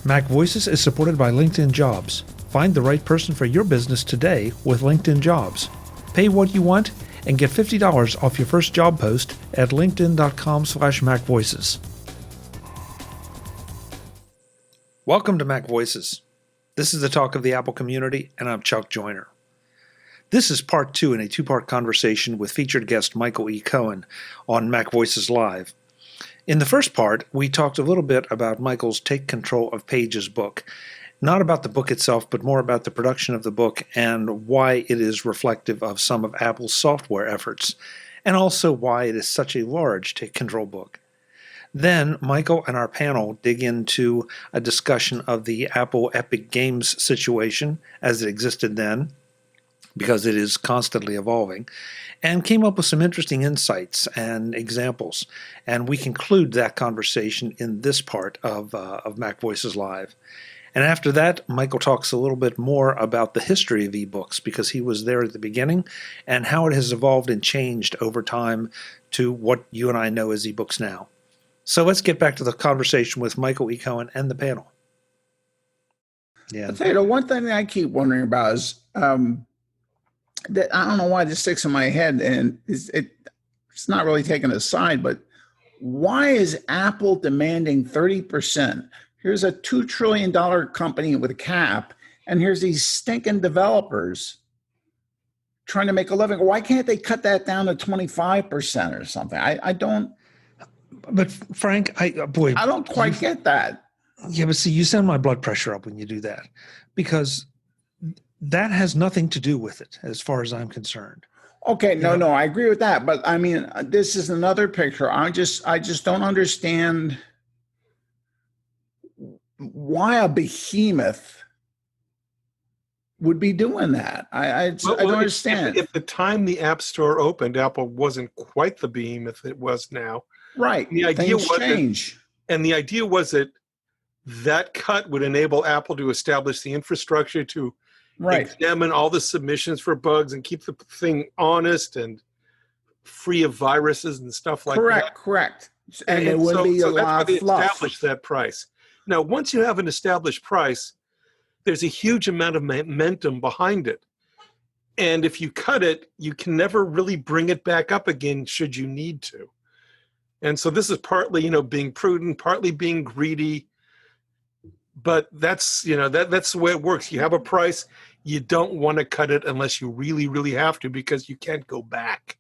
MacVoices is supported by LinkedIn Jobs. Find the right person for your business today with LinkedIn Jobs. Pay what you want and get $50 off your first job post at linkedin.com/MacVoices. Welcome to MacVoices. This is the talk of the Apple community, and I'm Chuck Joyner. This is part 2 in a 2-part conversation with featured guest Michael E. Cohen on MacVoices Live. In the first part, we talked a little bit about Michael's Take Control of Pages book. Not about the book itself, but more about the production of the book and why it is reflective of some of Apple's software efforts, and also why it is such a large Take Control book. Then, Michael and our panel dig into a discussion of the Apple Epic Games situation as it existed then, because it is constantly evolving, and came up with some interesting insights and examples. And we conclude that conversation in this part of MacVoices Live. And after that, Michael talks a little bit more about the history of eBooks, because he was there at the beginning, and how it has evolved and changed over time to what you and I know as eBooks now. So let's get back to the conversation with Michael E. Cohen and the panel. Yeah. I'll tell you, the one thing that I keep wondering about is that I don't know why this sticks in my head, and it's not really taken aside, but why is Apple demanding 30%? Here's a $2 trillion company with a cap, and here's these stinking developers trying to make a living. Why can't they cut that down to 25% or something? I don't. But Frank, I don't quite get that. Yeah, but see, you send my blood pressure up when you do that, because that has nothing to do with it, as far as I'm concerned. Okay, no, I agree with that. But I mean, this is another picture. I just don't understand why a behemoth would be doing that. I don't understand. If the time the App Store opened, Apple wasn't quite the behemoth it was now. Right. The idea Things change. And the idea was that cut would enable Apple to establish the infrastructure to examine all the submissions for bugs and keep the thing honest and free of viruses and stuff like that. Correct. And it would be a lot of fluff. Established that price. Now, once you have an established price, there's a huge amount of momentum behind it. And if you cut it, you can never really bring it back up again should you need to. And so this is partly, being prudent, partly being greedy. But that's, that's the way it works. You have a price. You don't want to cut it unless you really, really have to, because you can't go back.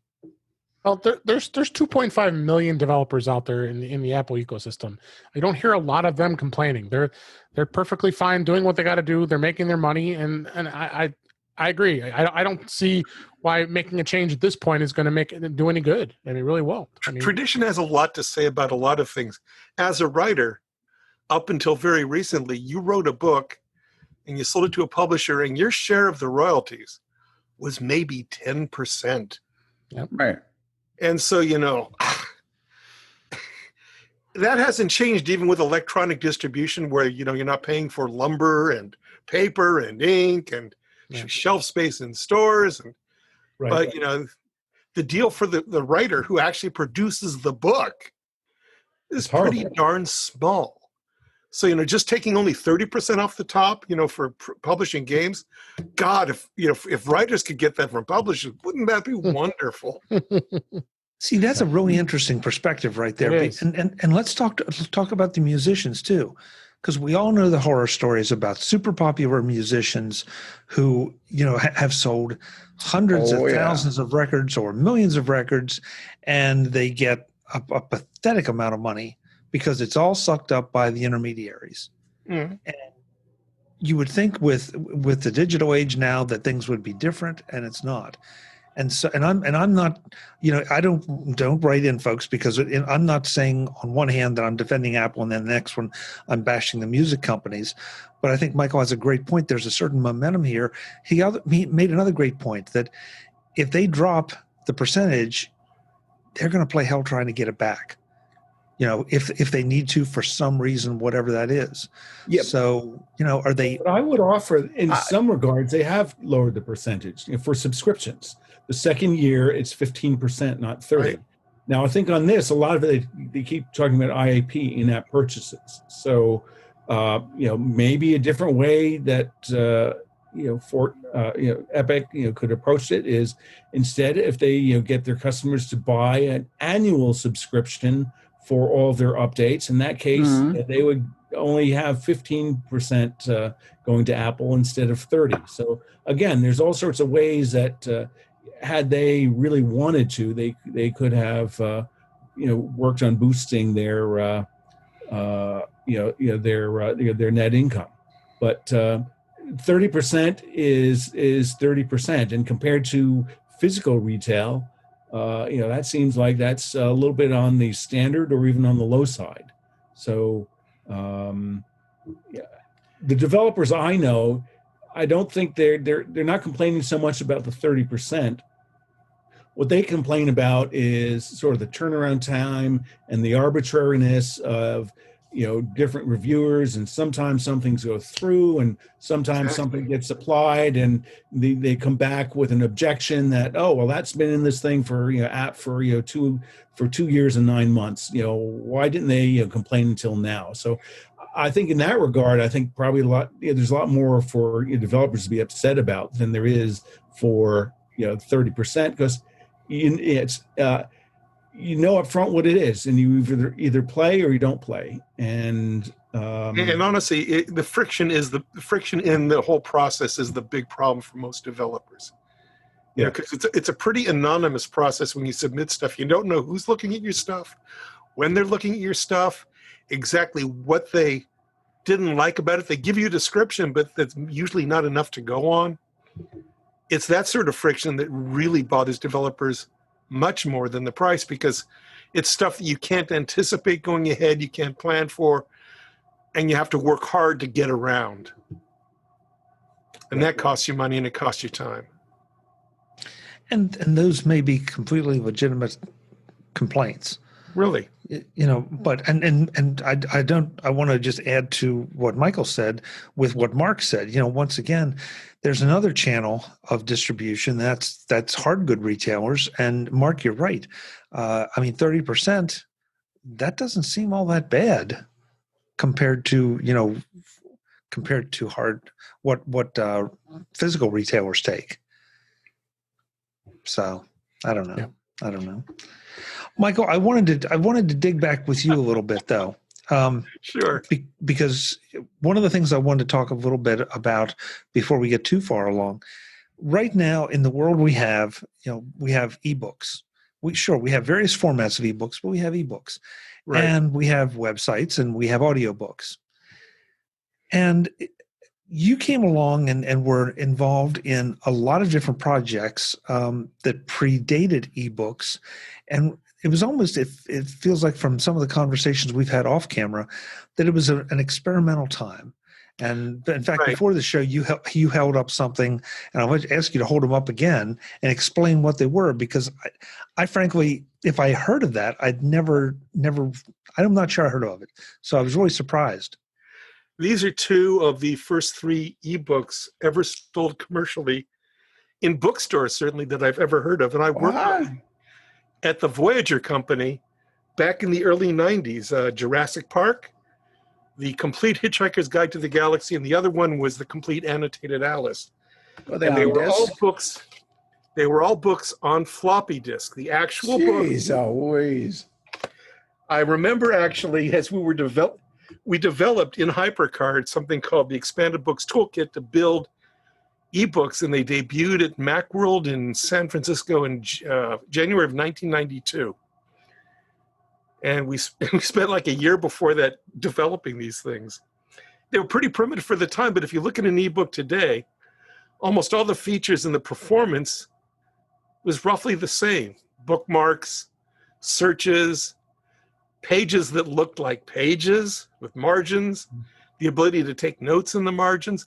Well, there's 2.5 million developers out there in the Apple ecosystem. I don't hear a lot of them complaining. They're perfectly fine doing what they got to do. They're making their money, and I agree. I don't see why making a change at this point is going to make it do any good, and it really won't. Tradition has a lot to say about a lot of things. As a writer, up until very recently, you wrote a book and you sold it to a publisher, and your share of the royalties was maybe 10%. Yep. Right. And so, that hasn't changed even with electronic distribution, where, you're not paying for lumber and paper and ink and shelf space in stores. But, the deal for the writer who actually produces the book is pretty darn small. So, just taking only 30% off the top, for publishing games, God, if writers could get that from publishers, wouldn't that be wonderful? See, that's a really interesting perspective right there. And let's talk about the musicians too, because we all know the horror stories about super popular musicians who, have sold hundreds of thousands of records or millions of records, and they get a pathetic amount of money, because it's all sucked up by the intermediaries. Mm. And you would think with the digital age now that things would be different, and it's not. And so, I'm not, I don't write in, folks, because I'm not saying on one hand that I'm defending Apple and then the next one I'm bashing the music companies. But I think Michael has a great point. There's a certain momentum here. He made another great point that if they drop the percentage, they're going to play hell trying to get it back. If they need to for some reason, whatever that is. Yep. So, are they? But I would offer, in some regards, they have lowered the percentage for subscriptions. The second year, it's 15%, not 30%. Right. Now, I think on this, a lot of it, they keep talking about IAP, in-app purchases. So Maybe a different way that Epic could approach it is, instead, if they get their customers to buy an annual subscription for all of their updates, in that case they would only have 15% going to Apple instead of 30. So again, there's all sorts of ways that had they really wanted to, they could have worked on boosting their their net income. But 30% is 30%, and compared to physical retail, that seems like that's a little bit on the standard or even on the low side. So the developers I know, I don't think they're not complaining so much about the 30%. What they complain about is sort of the turnaround time and the arbitrariness of different reviewers, and sometimes some things go through and sometimes something gets applied, and they come back with an objection that, oh, well, that's been in this thing for 2 years and 9 months. Why didn't they complain until now? So I think in that regard, I think probably there's a lot more for developers to be upset about than there is for 30%, because it's up front what it is, and you either play or you don't play. And honestly, the friction in the whole process is the big problem for most developers. Because it's a pretty anonymous process when you submit stuff. You don't know who's looking at your stuff, when they're looking at your stuff, exactly what they didn't like about it. They give you a description, but that's usually not enough to go on. It's that sort of friction that really bothers developers much more than the price, because it's stuff that you can't anticipate going ahead, you can't plan for, and you have to work hard to get around. And that costs you money and it costs you time. And those may be completely legitimate complaints. Really? But I want to just add to what Michael said with what Mark said. Once again, there's another channel of distribution that's hard good retailers. And Mark, you're right. 30%, that doesn't seem all that bad compared to hard what physical retailers take. So I don't know. Yeah. I don't know. Michael, I wanted to dig back with you a little bit, though. Sure. Because one of the things I wanted to talk a little bit about before we get too far along, right now in the world we have eBooks. We have various formats of eBooks, but we have eBooks. Right. And we have websites and we have audiobooks. And you came along and were involved in a lot of different projects that predated eBooks. And it was almost, it feels like from some of the conversations we've had off camera, that it was an experimental time. And in fact, right. Before the show, you held up something, and I want to ask you to hold them up again and explain what they were, because I frankly, if I heard of that, I'm not sure I heard of it. So I was really surprised. These are two of the first 3 ebooks ever sold commercially in bookstores, certainly, that I've ever heard of. And I worked at the Voyager company back in the early 90s, Jurassic Park, The Complete Hitchhiker's Guide to the Galaxy, and the other one was The Complete Annotated Alice. And they were all books. They were all books on floppy disk. The actual books. Always. I remember actually, as we developed in HyperCard something called the Expanded Books Toolkit to build eBooks, and they debuted at Macworld in San Francisco in January of 1992. And we spent like a year before that developing these things. They were pretty primitive for the time, but if you look at an ebook today, almost all the features and the performance was roughly the same. Bookmarks, searches, pages that looked like pages with margins, the ability to take notes in the margins.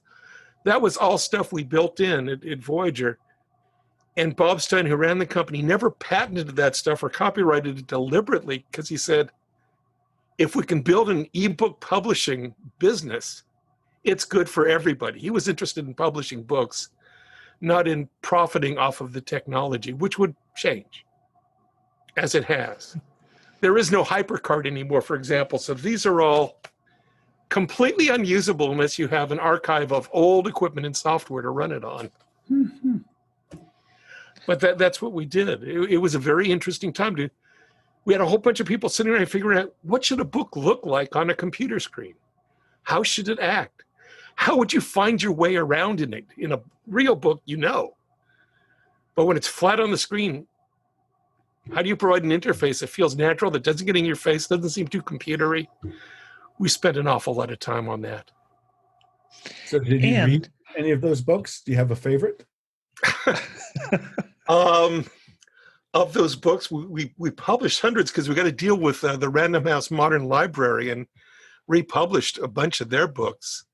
That was all stuff we built in at Voyager. And Bob Stein, who ran the company, never patented that stuff or copyrighted it deliberately, because he said, if we can build an ebook publishing business, it's good for everybody. He was interested in publishing books, not in profiting off of the technology, which would change, as it has. There is no HyperCard anymore, for example. So these are all completely unusable unless you have an archive of old equipment and software to run it on. Mm-hmm. But that's what we did. It was a very interesting time. We had a whole bunch of people sitting around figuring out, what should a book look like on a computer screen? How should it act? How would you find your way around in it? In a real book, you know. But when it's flat on the screen, how do you provide an interface that feels natural, that doesn't get in your face, doesn't seem too computery? We spent an awful lot of time on that. So did you read any of those books? Do you have a favorite? Of those books, we published hundreds because we got to deal with the Random House Modern Library and republished a bunch of their books.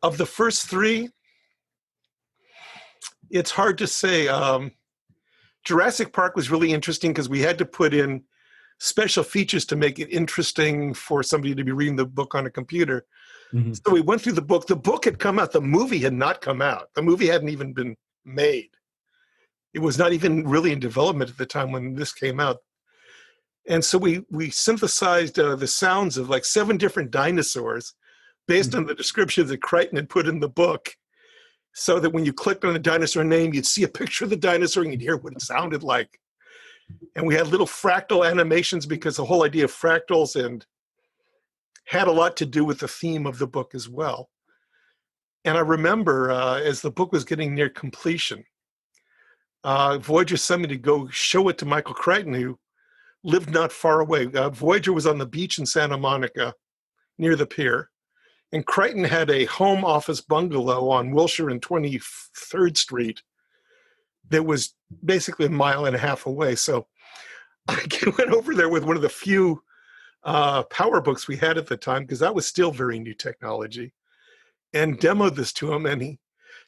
Of the first three, it's hard to say. Jurassic Park was really interesting because we had to put in special features to make it interesting for somebody to be reading the book on a computer. Mm-hmm. So we went through the book. The book had come out. The movie had not come out. The movie hadn't even been made. It was not even really in development at the time when this came out. And so we synthesized the sounds of like 7 different dinosaurs based on the descriptions that Crichton had put in the book, so that when you clicked on the dinosaur name, you'd see a picture of the dinosaur and you'd hear what it sounded like. And we had little fractal animations because the whole idea of fractals and had a lot to do with the theme of the book as well. And I remember as the book was getting near completion, Voyager sent me to go show it to Michael Crichton, who lived not far away. Voyager was on the beach in Santa Monica near the pier. And Crichton had a home office bungalow on Wilshire and 23rd Street that was basically a mile and a half away. So I went over there with one of the few power books we had at the time, because that was still very new technology, and demoed this to him. And he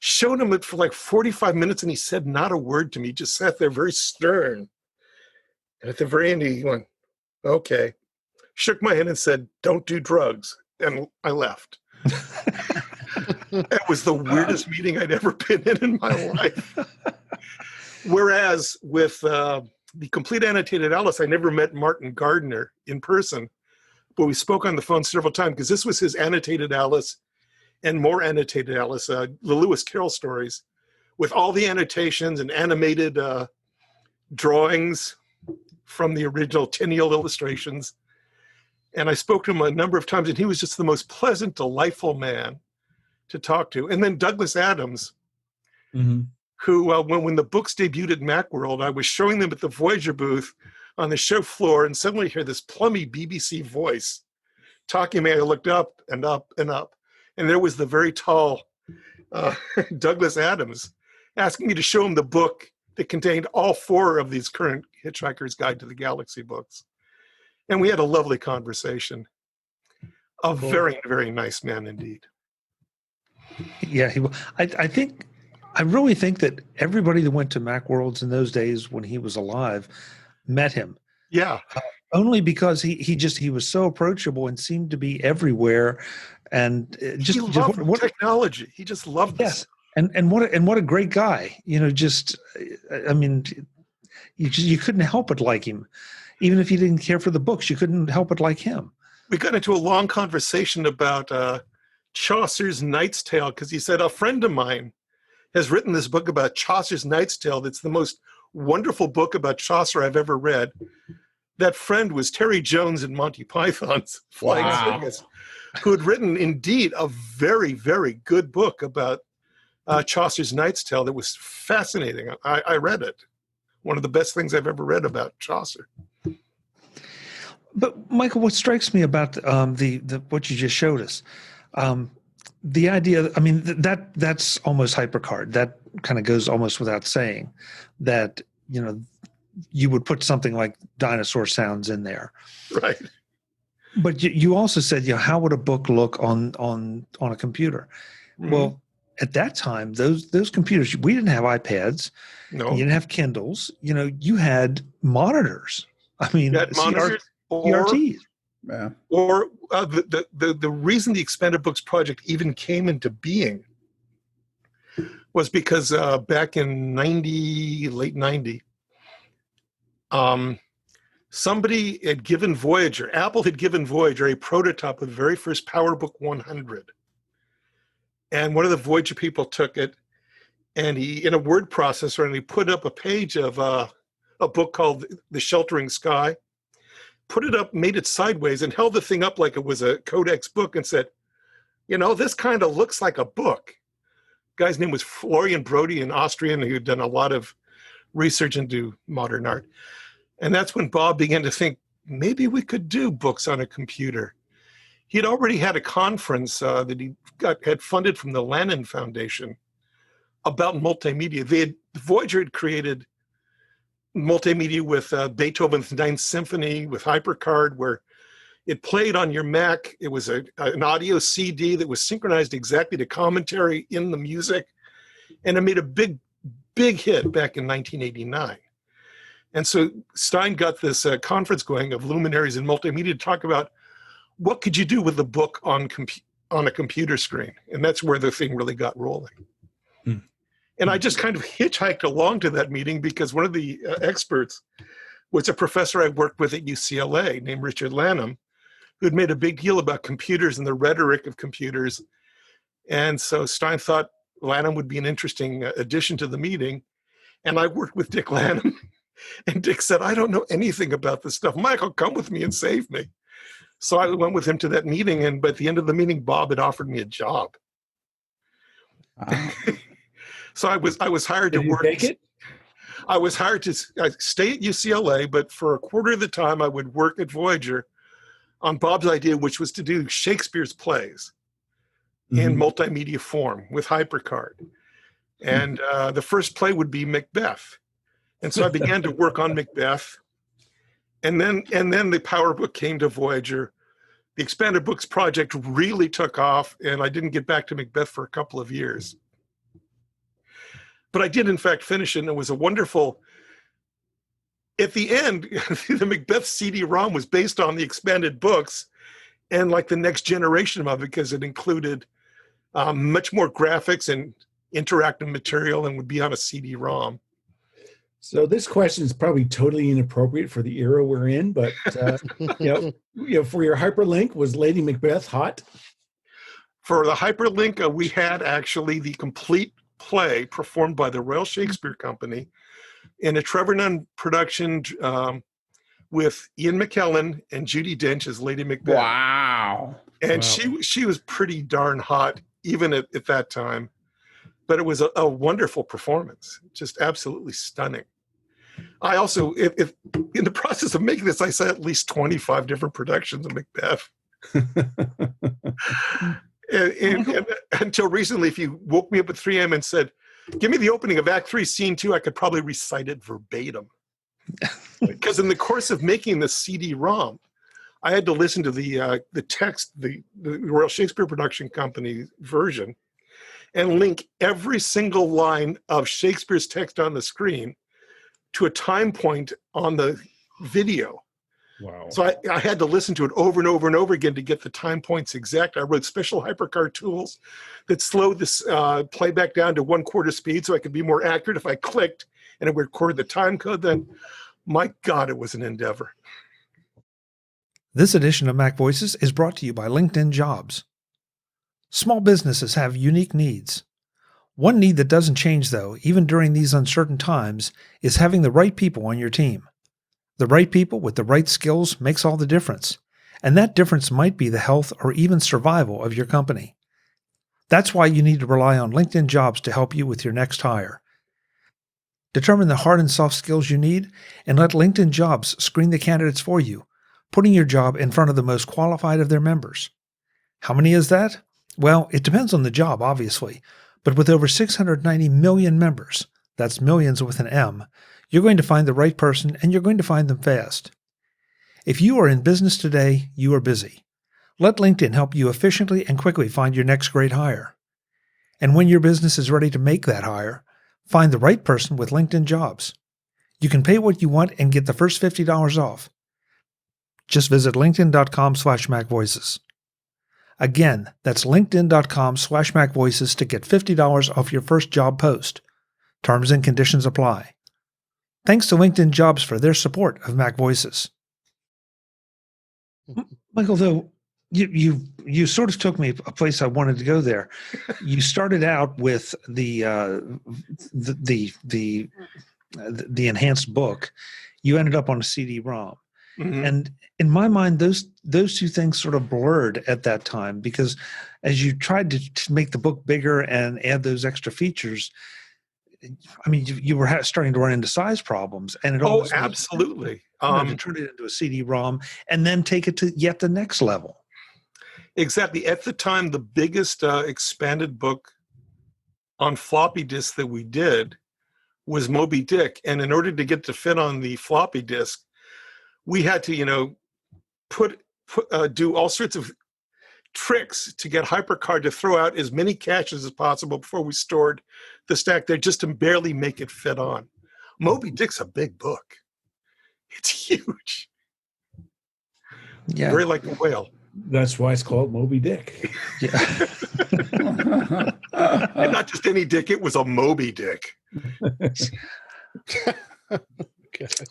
showed him it for like 45 minutes, and he said not a word to me, just sat there very stern. And at the very end, he went, okay, shook my hand and said, don't do drugs. And I left. It was the weirdest meeting I'd ever been in my life. Whereas with the Complete Annotated Alice, I never met Martin Gardner in person, but we spoke on the phone several times because this was his Annotated Alice and more Annotated Alice, the Lewis Carroll stories, with all the annotations and animated drawings from the original Tenniel illustrations. And I spoke to him a number of times, and he was just the most pleasant, delightful man to talk to. And then Douglas Adams, who, when the books debuted at Macworld, I was showing them at the Voyager booth on the show floor, and suddenly I hear this plummy BBC voice talking to me. I looked up and up and up, and there was the very tall Douglas Adams asking me to show him the book that contained all 4 of these current Hitchhiker's Guide to the Galaxy books. And we had a lovely conversation. A very, very nice man indeed. Yeah, I really think that everybody that went to Macworlds in those days when he was alive met him. Yeah. Only because he was so approachable and seemed to be everywhere, and he loved technology. He just loved this. And what a great guy. I mean, you couldn't help but like him. Even if you didn't care for the books, you couldn't help but like him. We got into a long conversation about Chaucer's Knight's Tale, because he said, a friend of mine has written this book about Chaucer's Knight's Tale that's the most wonderful book about Chaucer I've ever read. That friend was Terry Jones in Monty Python's Flying Circus, who had written, indeed, a very, very good book about Chaucer's Knight's Tale that was fascinating. I read it. One of the best things I've ever read about Chaucer. But Michael, what strikes me about the what you just showed us, the idea, I mean, that's almost HyperCard. That kind of goes almost without saying that, you would put something like dinosaur sounds in there. Right. But you also said, how would a book look on a computer? Mm-hmm. Well, at that time, those computers, we didn't have iPads. No. You didn't have Kindles. You had monitors. I mean, monitors. CRTs. Or the reason the Expanded Books project even came into being was because back in late 90, somebody had given Voyager, Apple had given Voyager a prototype of the very first PowerBook 100. And one of the Voyager people took it, and he, in a word processor, and he put up a page of a book called The Sheltering Sky, put it up, made it sideways, and held the thing up like it was a Codex book and said, this kind of looks like a book. The guy's name was Florian Brody, an Austrian who had done a lot of research into modern art. And that's when Bob began to think, maybe we could do books on a computer. He had already had a conference that he had funded from the Lannan Foundation about multimedia. Voyager had created multimedia with Beethoven's Ninth Symphony, with HyperCard, where it played on your Mac. It was an audio CD that was synchronized exactly to commentary in the music. And it made a big hit back in 1989. And so Stein got this conference going of luminaries in multimedia to talk about what could you do with a book on a computer screen. And that's where the thing really got rolling. And I just kind of hitchhiked along to that meeting because one of the experts was a professor I worked with at UCLA named Richard Lanham, who had made a big deal about computers and the rhetoric of computers. And so Stein thought Lanham would be an interesting addition to the meeting. And I worked with Dick Lanham. And Dick said, I don't know anything about this stuff. Michael, come with me and save me. So I went with him to that meeting. And by the end of the meeting, Bob had offered me a job. So I was hired to work. Take it? I was hired to stay at UCLA, but for a quarter of the time I would work at Voyager on Bob's idea, which was to do Shakespeare's plays in multimedia form with HyperCard. And the first play would be Macbeth. And so I began to work on Macbeth. And then the PowerBook came to Voyager. The Expanded Books project really took off, and I didn't get back to Macbeth for a couple of years. But I did, in fact, finish it, and it was a wonderful... At the end, the Macbeth CD-ROM was based on the Expanded Books and like the next generation of it, because it included much more graphics and interactive material and would be on a CD-ROM. So this question is probably totally inappropriate for the era we're in, but for your hyperlink, was Lady Macbeth hot? For the hyperlink, we had actually the complete play performed by the Royal Shakespeare Company in a Trevor Nunn production with Ian McKellen and Judi Dench as Lady Macbeth. Wow! And she was pretty darn hot even at that time. But it was a wonderful performance, just absolutely stunning. I also, if in the process of making this, I saw at least 25 different productions of Macbeth. and until recently, if you woke me up at 3 a.m. and said, give me the opening of Act 3, Scene 2, I could probably recite it verbatim. Because in the course of making the CD-ROM, I had to listen to the text, the Royal Shakespeare Production Company version, and link every single line of Shakespeare's text on the screen to a time point on the video. Wow. So I had to listen to it over and over and over again to get the time points exact. I wrote special HyperCard tools that slowed this playback down to 1/4 speed so I could be more accurate if I clicked and it would record the time code. Then, my God, it was an endeavor. This edition of Mac Voices is brought to you by LinkedIn Jobs. Small businesses have unique needs. One need that doesn't change, though, even during these uncertain times, is having the right people on your team. The right people with the right skills makes all the difference, and that difference might be the health or even survival of your company. That's why you need to rely on LinkedIn Jobs to help you with your next hire. Determine the hard and soft skills you need, and let LinkedIn Jobs screen the candidates for you, putting your job in front of the most qualified of their members. How many is that? Well, it depends on the job, obviously, but with over 690 million members, that's millions with an M, you're going to find the right person and you're going to find them fast. If you are in business today, you are busy. Let LinkedIn help you efficiently and quickly find your next great hire. And when your business is ready to make that hire, find the right person with LinkedIn Jobs. You can pay what you want and get the first $50 off. Just visit linkedin.com/MacVoices. Again, that's linkedin.com/MacVoices to get $50 off your first job post. Terms and conditions apply. Thanks to LinkedIn Jobs for their support of Mac Voices. Michael, though, you sort of took me a place I wanted to go there. You started out with the enhanced book. You ended up on a CD-ROM. Mm-hmm. And in my mind, those two things sort of blurred at that time, because as you tried to make the book bigger and add those extra features, I mean, you were starting to run into size problems, and it almost absolutely to turn it into a CD-ROM and then take it to yet the next level. Exactly. At the time, the biggest expanded book on floppy disk that we did was Moby Dick, and in order to get to fit on the floppy disk, we had to, do all sorts of tricks to get HyperCard to throw out as many caches as possible before we stored the stack there, just to barely make it fit on. Moby Dick's a big book. It's huge. Yeah. Very like a whale. That's why it's called Moby Dick. Yeah. And not just any dick, it was a Moby Dick.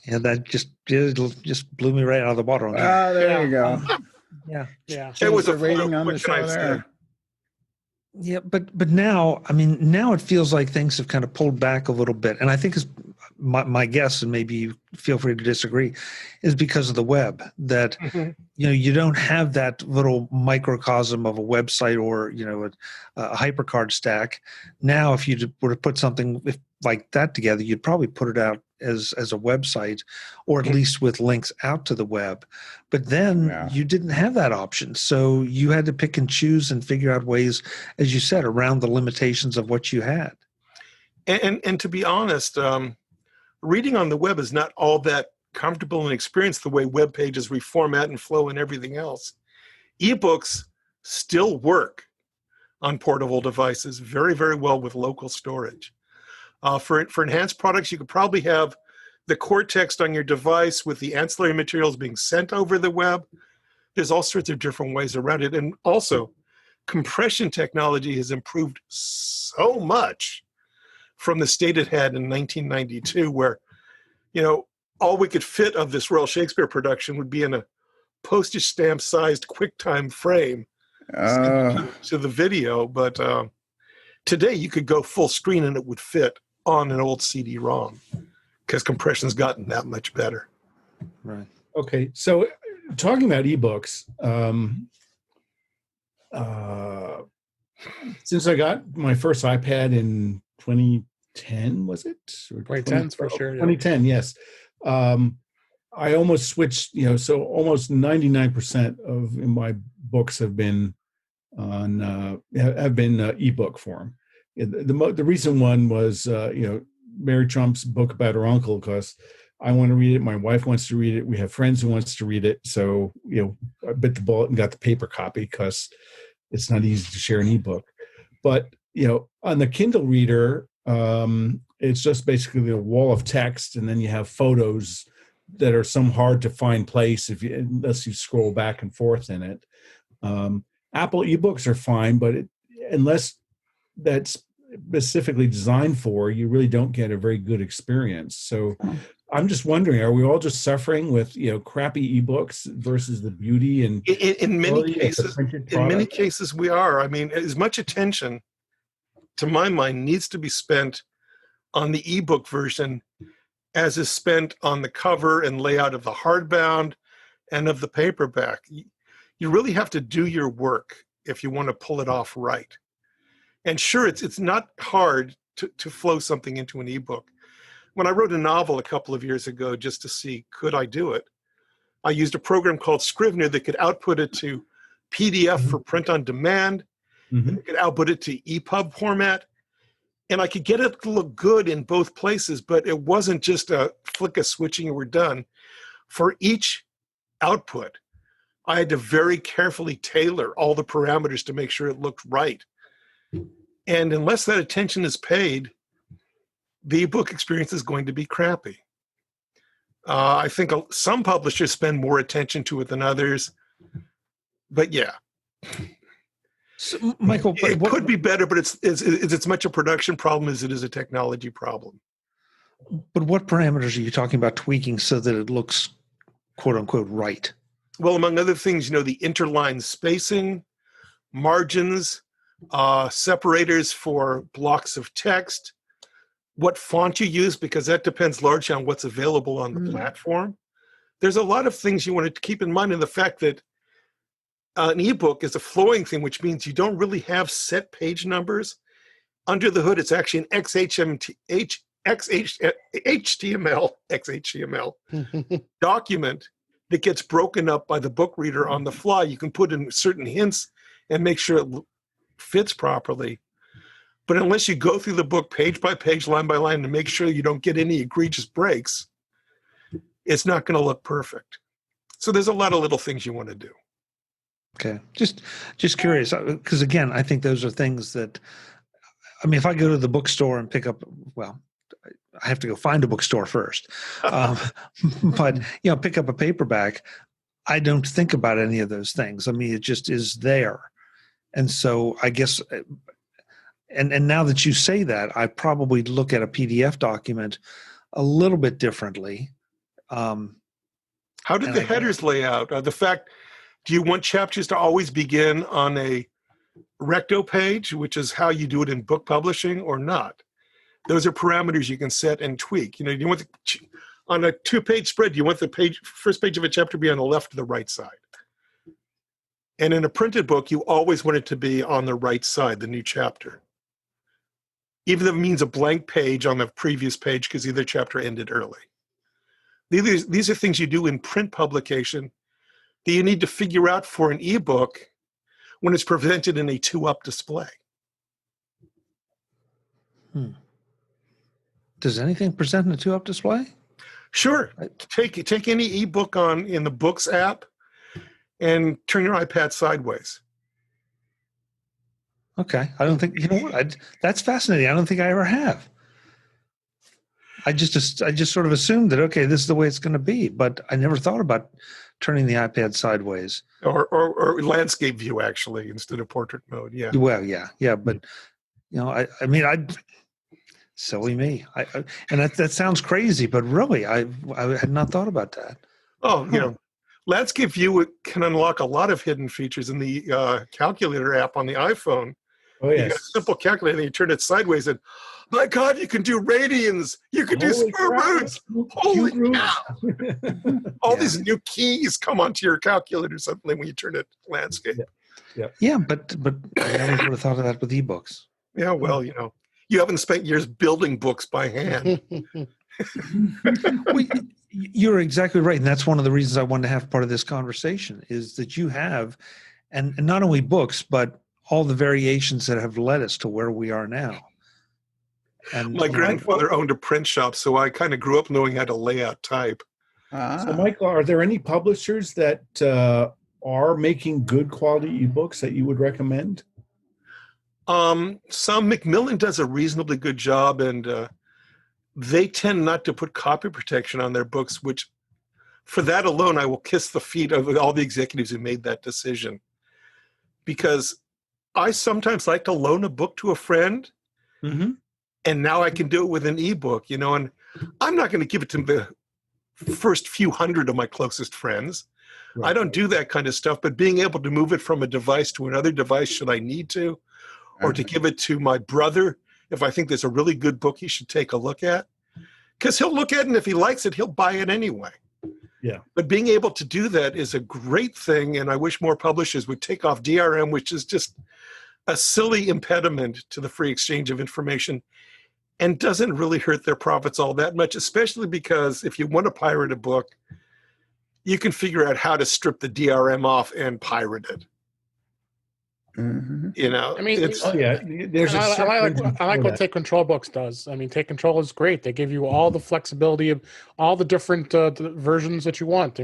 Yeah, that just blew me right out of the water. There you go. Yeah. It was a rating on the show there. Yeah, but now, I mean, now it feels like things have kind of pulled back a little bit, and I think my guess, and maybe you feel free to disagree, is because of the web. That you don't have that little microcosm of a website or a HyperCard stack. Now, if you were to put something like that together, you'd probably put it out as a website, or at least with links out to the web. But then you didn't have that option, so you had to pick and choose and figure out ways, as you said, around the limitations of what you had. And to be honest, reading on the web is not all that comfortable and experienced the way web pages reformat and flow and everything else. eBooks still work on portable devices very, very well with local storage. For enhanced products, you could probably have the core text on your device with the ancillary materials being sent over the web. There's all sorts of different ways around it. And also, compression technology has improved so much from the state it had in 1992, where, all we could fit of this Royal Shakespeare production would be in a postage stamp sized QuickTime frame to the video. But today you could go full screen and it would fit on an old CD-ROM because compression's gotten that much better. Right. Okay. So talking about eBooks, since I got my first iPad in 2010, was it? 2010 for sure. 2010, yes. I almost switched, so almost 99% of my books have been on ebook form. The recent one was Mary Trump's book about her uncle, because I want to read it, my wife wants to read it, we have friends who wants to read it, so I bit the bullet and got the paper copy because it's not easy to share an ebook. But on the Kindle reader, it's just basically a wall of text, and then you have photos that are some hard to find place unless you scroll back and forth in it. Apple eBooks are fine, but unless that's specifically designed for, you really don't get a very good experience. So I'm just wondering, are we all just suffering with crappy ebooks versus the beauty and in many cases we are. I mean, as much attention, to my mind, needs to be spent on the ebook version as is spent on the cover and layout of the hardbound and of the paperback. You really have to do your work if you want to pull it off right. And sure, it's not hard to flow something into an ebook. When I wrote a novel a couple of years ago just to see, could I do it? I used a program called Scrivener that could output it to PDF for print on demand. It could output it to EPUB format. And I could get it to look good in both places, but it wasn't just a flick of switching and we're done. For each output, I had to very carefully tailor all the parameters to make sure it looked right. And unless that attention is paid, the ebook experience is going to be crappy. I think some publishers spend more attention to it than others, but yeah. So, Michael, it could be better, but it's as much a production problem as it is a technology problem. But what parameters are you talking about tweaking so that it looks, quote unquote, right? Well, among other things, the interline spacing, margins, separators for blocks of text, what font you use, because that depends largely on what's available on the platform. There's a lot of things you want to keep in mind, and the fact that an ebook is a flowing thing, which means you don't really have set page numbers. Under the hood, it's actually an XHTML document that gets broken up by the book reader on the fly. You can put in certain hints and make sure it fits properly. But unless you go through the book page by page, line by line, to make sure you don't get any egregious breaks, it's not going to look perfect. So there's a lot of little things you want to do. Okay. Just curious, because again, I think those are things that, if I go to the bookstore and pick up, well, I have to go find a bookstore first. But, pick up a paperback, I don't think about any of those things. It just is there. And so I guess, and now that you say that, I probably look at a PDF document a little bit differently. How did the headers lay out? Do you want chapters to always begin on a recto page, which is how you do it in book publishing, or not? Those are parameters you can set and tweak. Do you want on a 2-page spread, do you want the first page of a chapter to be on the left or the right side? And in a printed book, you always want it to be on the right side, the new chapter. Even if it means a blank page on the previous page because either chapter ended early. These are things you do in print publication that you need to figure out for an ebook when it's presented in a 2-up display. Does anything present in a 2-up display? Sure. Take any ebook in the Books app and turn your iPad sideways. Okay. I don't think, that's fascinating. I don't think I ever have. I just sort of assumed that, okay, this is the way it's going to be, but I never thought about turning the iPad sideways. Or landscape view, actually, instead of portrait mode. Yeah. Well, yeah. But, silly me. And that sounds crazy, but really, I had not thought about that. Oh, landscape view can unlock a lot of hidden features in the calculator app on the iPhone. Oh, yes. You got a simple calculator, and you turn it sideways, and my God, you can do radians. You can do square roots. Holy cow. All these new keys come onto your calculator suddenly when you turn it landscape. Yeah, but I never would have thought of that with ebooks. Yeah, well, you haven't spent years building books by hand. Well, you're exactly right. And that's one of the reasons I wanted to have part of this conversation is that you have, and not only books, but all the variations that have led us to where we are now. And my grandfather owned a print shop, so I kind of grew up knowing how to lay out type. So, Michael, are there any publishers that are making good quality ebooks that you would recommend? Some. Macmillan does a reasonably good job, and they tend not to put copy protection on their books, which for that alone, I will kiss the feet of all the executives who made that decision. Because I sometimes like to loan a book to a friend, and now I can do it with an ebook, and I'm not going to give it to the first few hundred of my closest friends. Right. I don't do that kind of stuff, but being able to move it from a device to another device should I need to, or to give it to my brother if I think there's a really good book he should take a look at. Because he'll look at it, and if he likes it, he'll buy it anyway. Yeah. But being able to do that is a great thing, and I wish more publishers would take off DRM, which is just a silly impediment to the free exchange of information and doesn't really hurt their profits all that much, especially because if you want to pirate a book, you can figure out how to strip the DRM off and pirate it. There's I like what Take Control Books does. Take Control is great. They give you all the flexibility of all the different versions that you want.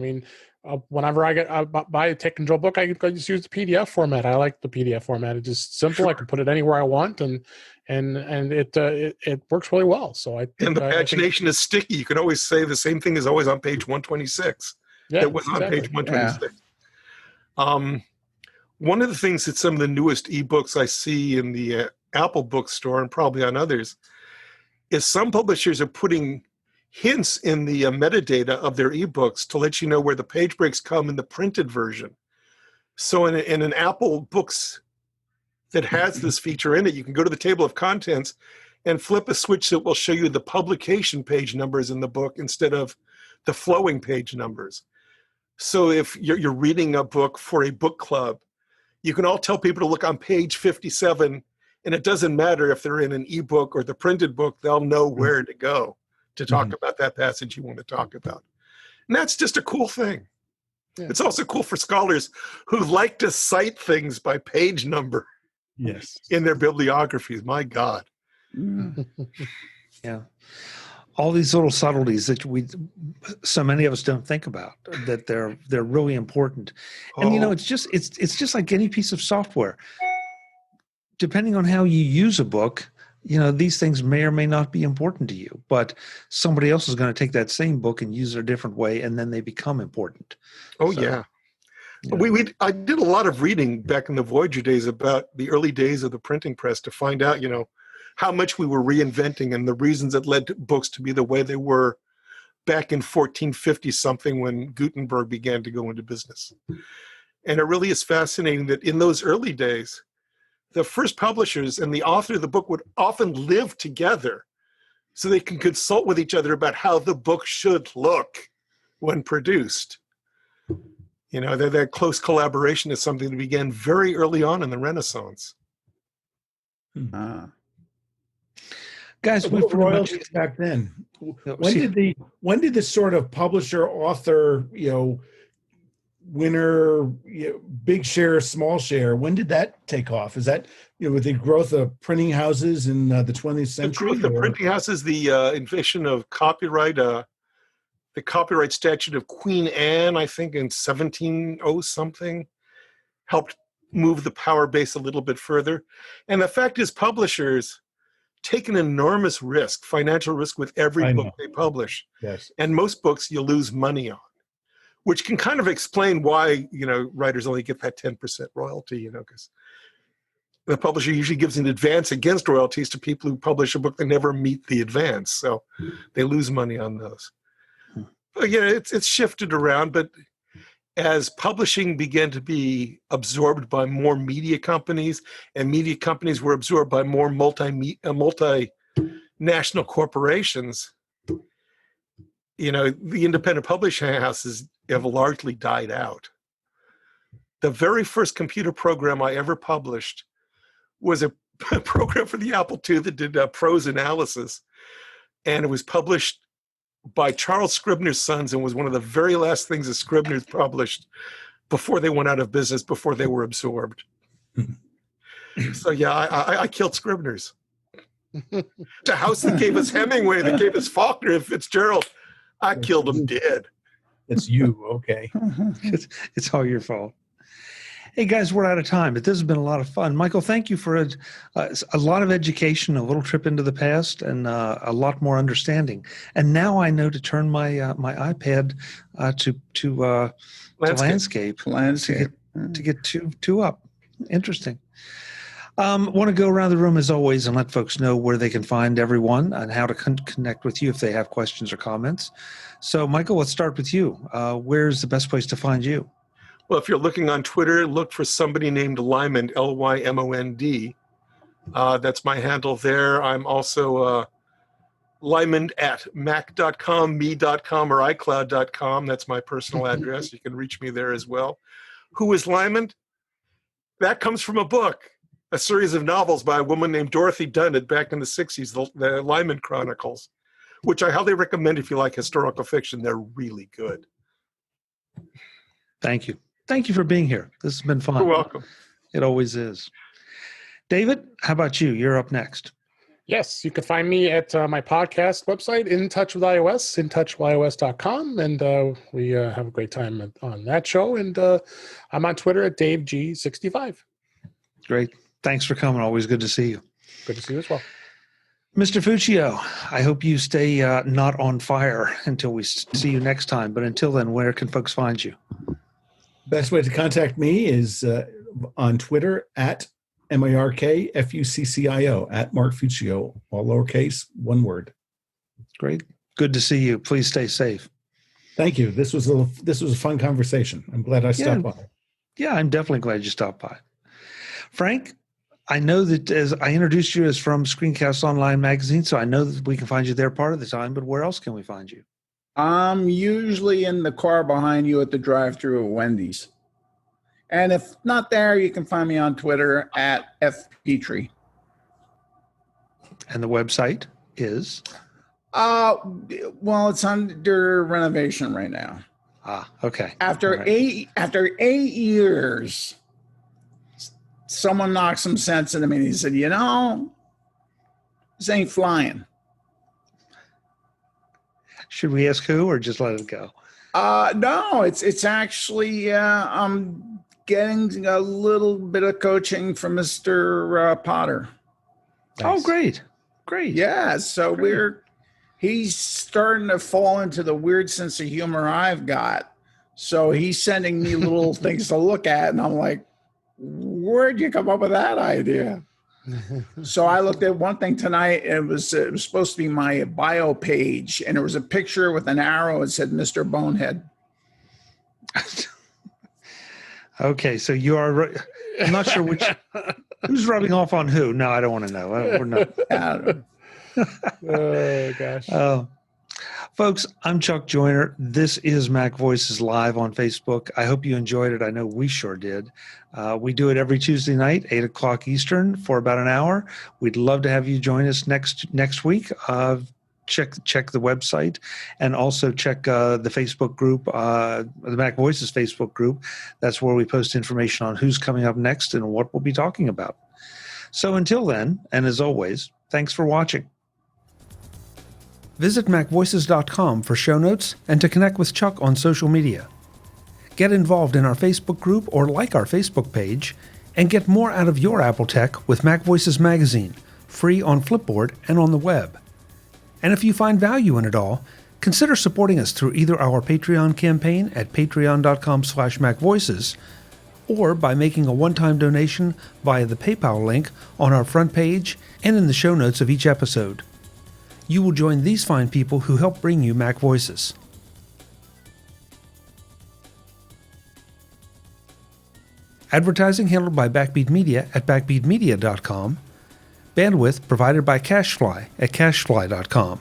Whenever I buy a Take Control book, I just use the PDF format. I like the PDF format. It's just simple. Sure. I can put it anywhere I want, and it works really well. So I think, and the pagination is sticky. You can always say the same thing is always on page 126. Yeah, that was on page 126. Yeah. One of the things that some of the newest ebooks I see in the Apple bookstore and probably on others is some publishers are putting hints in the metadata of their ebooks to let you know where the page breaks come in the printed version. So in an Apple Books that has this feature in it, you can go to the table of contents and flip a switch that will show you the publication page numbers in the book instead of the flowing page numbers. So if you're reading a book for a book club, you can all tell people to look on page 57, and it doesn't matter if they're in an ebook or the printed book, they'll know where to go to talk about that passage you want to talk about. And that's just a cool thing. Yeah. It's also cool for scholars who like to cite things by page number in their bibliographies. My God. Yeah. All these little subtleties that so many of us don't think about, that they're really important. And it's just like any piece of software. Depending on how you use a book, these things may or may not be important to you, but somebody else is going to take that same book and use it a different way, and then they become important. I did a lot of reading back in the Voyager days about the early days of the printing press to find out, how much we were reinventing and the reasons that led books to be the way they were back in 1450 something when Gutenberg began to go into business. And it really is fascinating that in those early days, the first publishers and the author of the book would often live together so they can consult with each other about how the book should look when produced. That close collaboration is something that began very early on in the Renaissance. Guys, what were royalties back then? When did this sort of publisher author, winner, big share, small share, when did that take off? Is that with the growth of printing houses in the 20th century? The growth of printing houses, the invention of copyright, the copyright statute of Queen Anne, I think in 1700 something, helped move the power base a little bit further. And the fact is, publishers take an enormous risk, financial risk, with every book they publish. Yes. And most books you lose money on, which can kind of explain why, writers only get that 10% royalty, because the publisher usually gives an advance against royalties to people who publish a book that never meet the advance. So they lose money on those. But it's shifted around, but as publishing began to be absorbed by more media companies, and media companies were absorbed by more multinational corporations, the independent publishing houses have largely died out. The very first computer program I ever published was a program for the Apple II that did prose analysis, and it was published by Charles Scribner's Sons and was one of the very last things that Scribner's published before they went out of business, before they were absorbed. So I killed Scribner's. The house that gave us Hemingway, that gave us Faulkner and Fitzgerald, I killed them dead. It's you, okay. It's all your fault. Hey guys, we're out of time, but this has been a lot of fun. Michael, thank you for a lot of education, a little trip into the past, and a lot more understanding. And now I know to turn my my iPad to landscape to get two up. Interesting. Want to go around the room as always and let folks know where they can find everyone and how to connect with you if they have questions or comments. So, Michael, let's start with you. Where's the best place to find you? Well, if you're looking on Twitter, look for somebody named Lymond, Lymond. That's my handle there. I'm also Lymond at mac.com, me.com, or iCloud.com. That's my personal address. You can reach me there as well. Who is Lymond? That comes from a book, a series of novels by a woman named Dorothy Dunnett back in the 60s, the Lymond Chronicles, which I highly recommend if you like historical fiction. They're really good. Thank you. Thank you for being here. This has been fun. You're welcome. It always is. David, how about you? You're up next. Yes, you can find me at my podcast website, In Touch with iOS, intouchwithios.com, and we have a great time on that show. And I'm on Twitter at DaveG65. Great. Thanks for coming. Always good to see you. Good to see you as well. Mr. Fuccio, I hope you stay not on fire until we see you next time. But until then, where can folks find you? Best way to contact me is on Twitter at MarkFuccio, at Mark Fuccio, all lowercase, one word. Great. Good to see you. Please stay safe. Thank you. This was a fun conversation. I'm glad I stopped by. Yeah, I'm definitely glad you stopped by. Frank, I know that as I introduced you as from Screencast Online magazine, so I know that we can find you there part of the time, but where else can we find you? I'm usually in the car behind you at the drive-thru at Wendy's. And if not there, you can find me on Twitter at @Petrie. And the website is? Well, it's under renovation right now. Okay. After 8 years, someone knocked some sense into me and he said, this ain't flying. Should we ask who or just let it go? No, it's actually I'm getting a little bit of coaching from Mr. Potter. Nice. Oh, great. Yeah, so he's starting to fall into the weird sense of humor I've got. So he's sending me little things to look at, and I'm like, where'd you come up with that idea? So I looked at one thing tonight, and it was supposed to be my bio page, and there was a picture with an arrow. It said Mr. Bonehead. Okay, so you are. I'm not sure who's rubbing off on who. No, I don't want to know. We're not. Oh gosh. Folks, I'm Chuck Joyner. This is MacVoices Live on Facebook. I hope you enjoyed it. I know we sure did. We do it every Tuesday night, 8 o'clock Eastern, for about an hour. We'd love to have you join us next week. Check the website and also check the Facebook group, the MacVoices Facebook group. That's where we post information on who's coming up next and what we'll be talking about. So until then, and as always, thanks for watching. Visit MacVoices.com for show notes and to connect with Chuck on social media. Get involved in our Facebook group or like our Facebook page, and get more out of your Apple tech with MacVoices Magazine, free on Flipboard and on the web. And if you find value in it all, consider supporting us through either our Patreon campaign at patreon.com/MacVoices or by making a one-time donation via the PayPal link on our front page and in the show notes of each episode. You will join these fine people who help bring you MacVoices. Advertising handled by Backbeat Media at backbeatmedia.com. Bandwidth provided by CacheFly at cachefly.com.